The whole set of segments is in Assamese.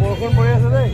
বৰষুণ পৰি আছে দেই।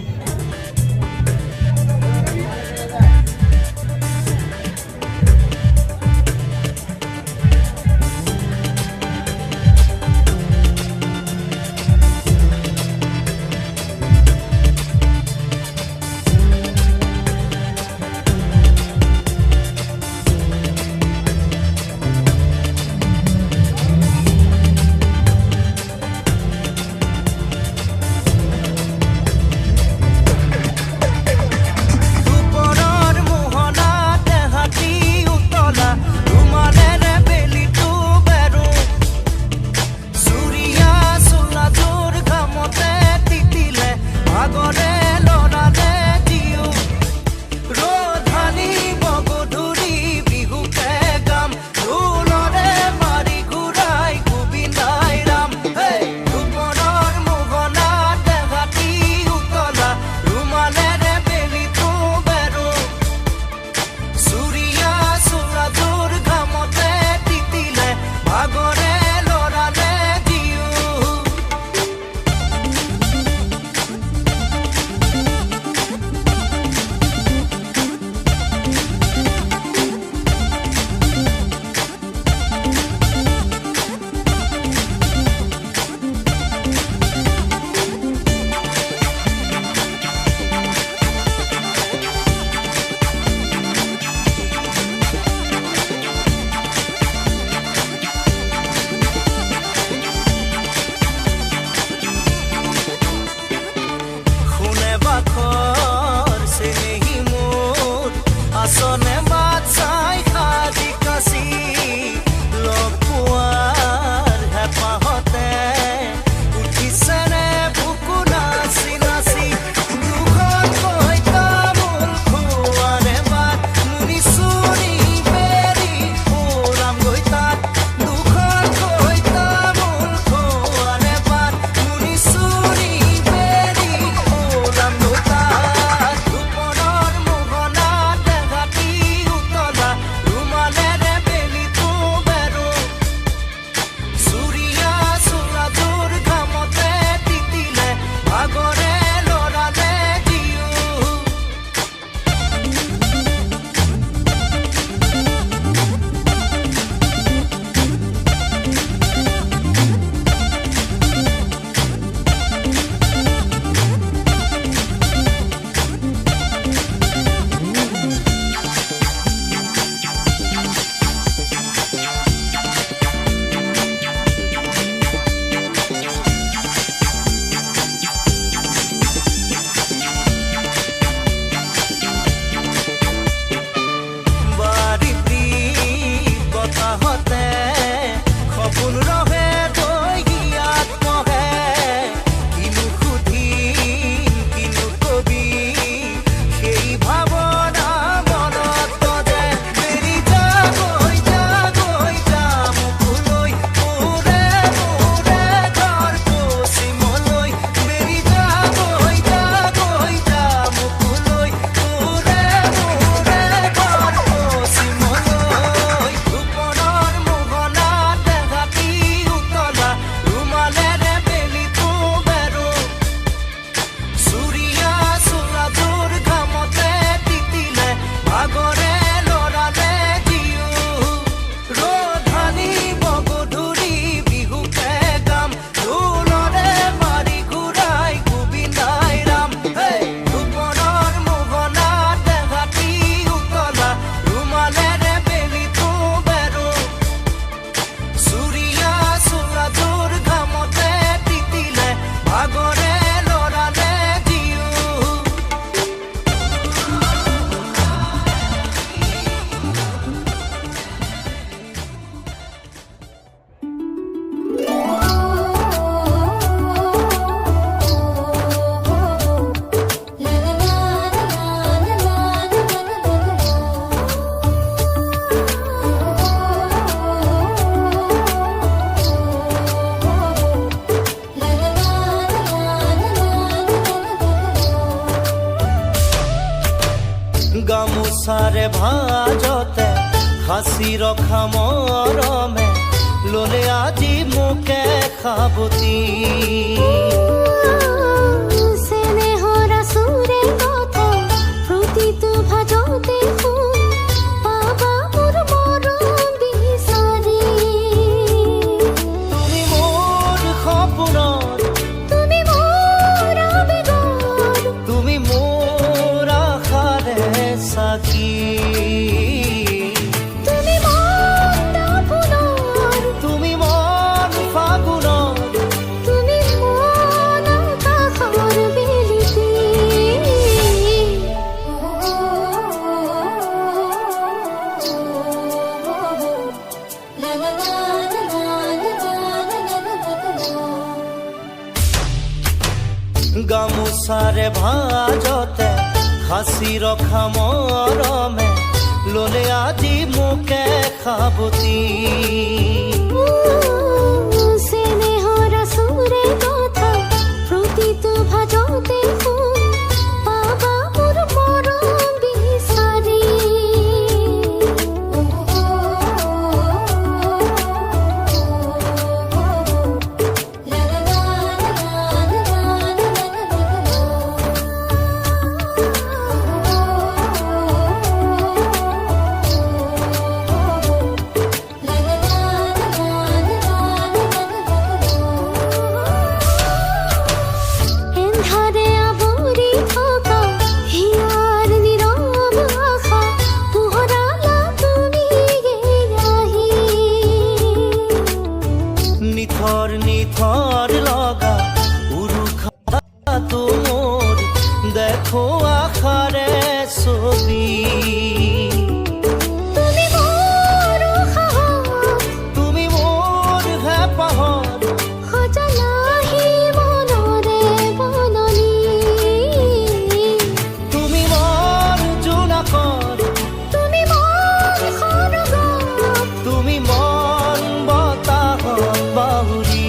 গামোচাৰে ভাজতে হাসি ৰখা মৰমে ললে আজি মোকে খাবতি গামোচাৰে ভাজতে সাঁচি ৰখা মৰমে ললে আজি মোকে সাৱটি স্নেহৰ সুৰে কথা প্ৰতিটো ভাজতে শুন পাবা মোৰ মৰম বিচাৰি এন্ধাৰে আৱৰি থকা হিয়াৰ নীৰৱ আশা পোহৰালা তুমি আহি নিথৰ নিথৰ লগা উৰুখাটো মোৰ দেখো আশাৰে ছবি তুমি মোৰ সাহস তুমি মোৰ হেঁপাহত সজলাহি মনৰে বননি তুমি মোৰ জোনাকত তুমি মোৰ সৰগত তুমি মন বতাহত বাহুৰি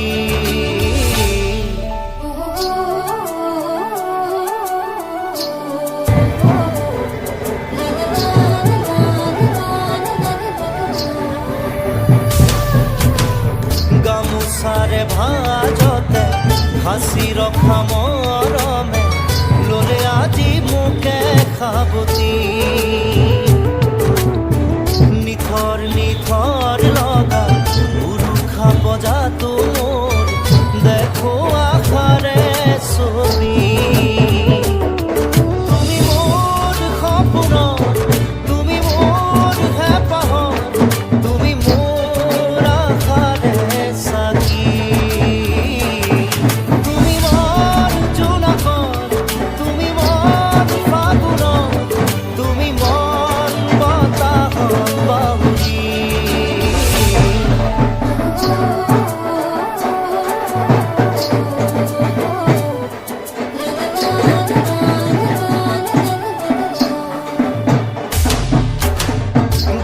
গামোচাৰে ভাজতে সাঁচি ৰখা মৰমে ললে আজি মোকে সাৱটি নিথৰ নিথৰ লগা উৰুখা বজাতো মোৰ দেখো আশাৰে ছবি তুমি মোৰ সপোনত তুমি মোৰ হেঁপাহত তুমি মোৰ আশাৰে চাকি তুমি মোৰ জোনাকত তুমি মোৰ ফাগুনত তুমি মন বতাহত বাহুৰি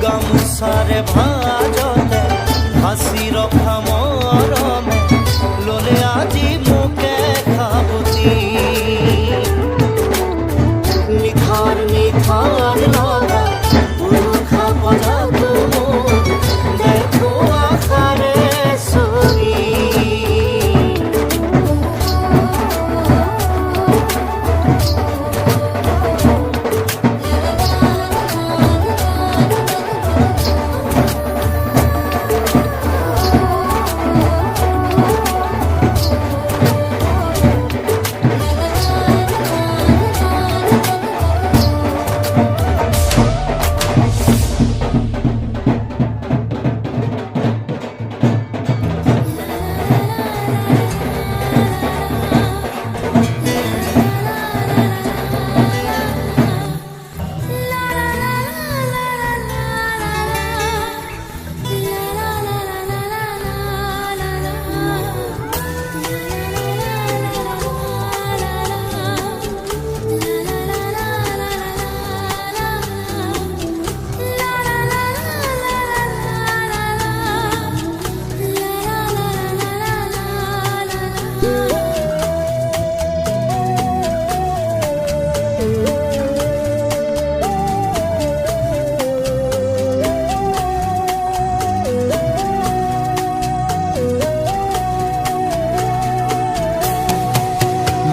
গামোচাৰে ভাজতে সাঁচি ৰখা মৰমে ললে আজি মোকে সাৱটি নিথৰ নিথৰ লগা উৰুখা বজাতো মোৰ দেখো আশাৰে ছবি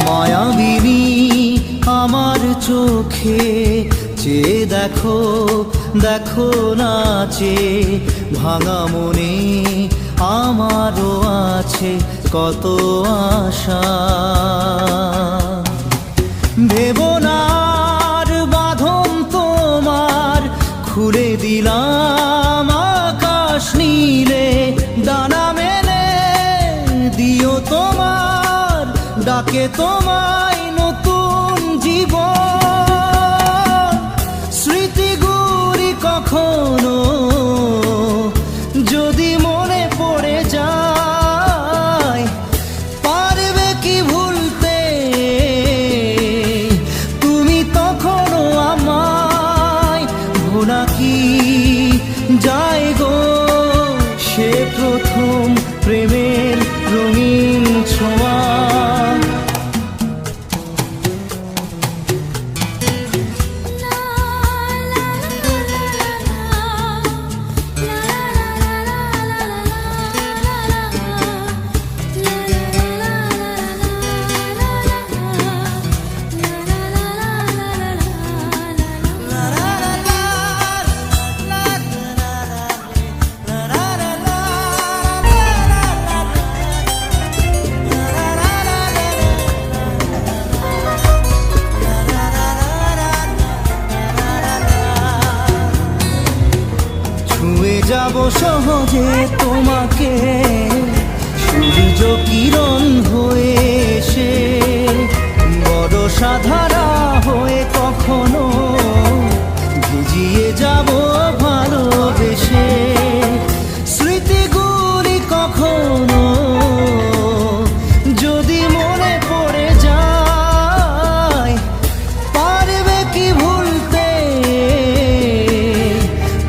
মায়াবিনী আমার চোখে চেয়ে দেখো দেখো নাচে ভাঙা মনে আমারও আছে কত আশা ভেবনার বাঁধন তোমার খুলে দিলাম আকাশ নীলে ডানা মেলে দিও তোমার ডাকে তোমায় নতুন জীবন স্মৃতিগুলি কখনো যদি মনে পড়ে যায় পারবে কি ভুলতে যে তোমাকে সূর্য কিরণ হয়ে এসে বর্ষা ধারা হয়ে কখনো ভিজিয়ে যাব ভালোবেসে স্মৃতিগুলি কখনো যদি মনে পড়ে যায় পারবে কি ভুলতে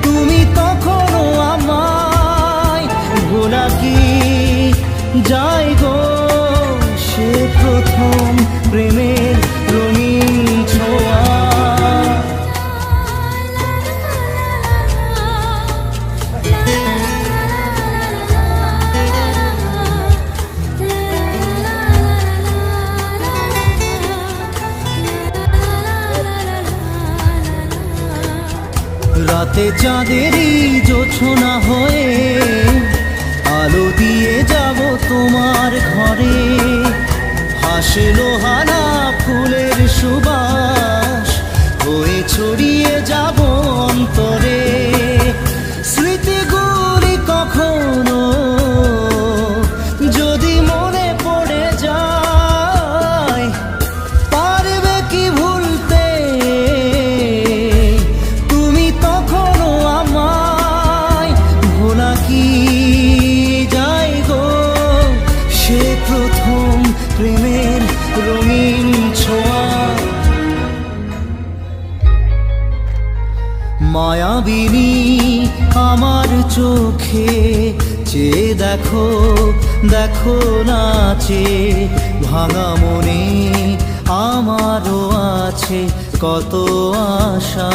তুমি তখনও আমায় ভোলা কি যায় গো সে প্রথম প্রেমের রঙিন ছোঁয়া রাতে চাঁদেরই জোছনা হয়ে আলো দিয়ে যাব তোমার ঘরে হাসলো হানা ফুলের সুবাস হয়ে ছড়িয়ে যাব অন্তরে স্মৃতিগুলি কখনো যদি মনে পড়ে যায় পারবে কি ভুলতে তুমি তখনও আমায় ভোলা কি যায় গো সে প্রথম প্রেমের রঙিন ছোঁয়া মায়াবিনী আমার চোখে চেয়ে দেখো দেখো নাচে ভাঙা মনে আমারও আছে কত আশা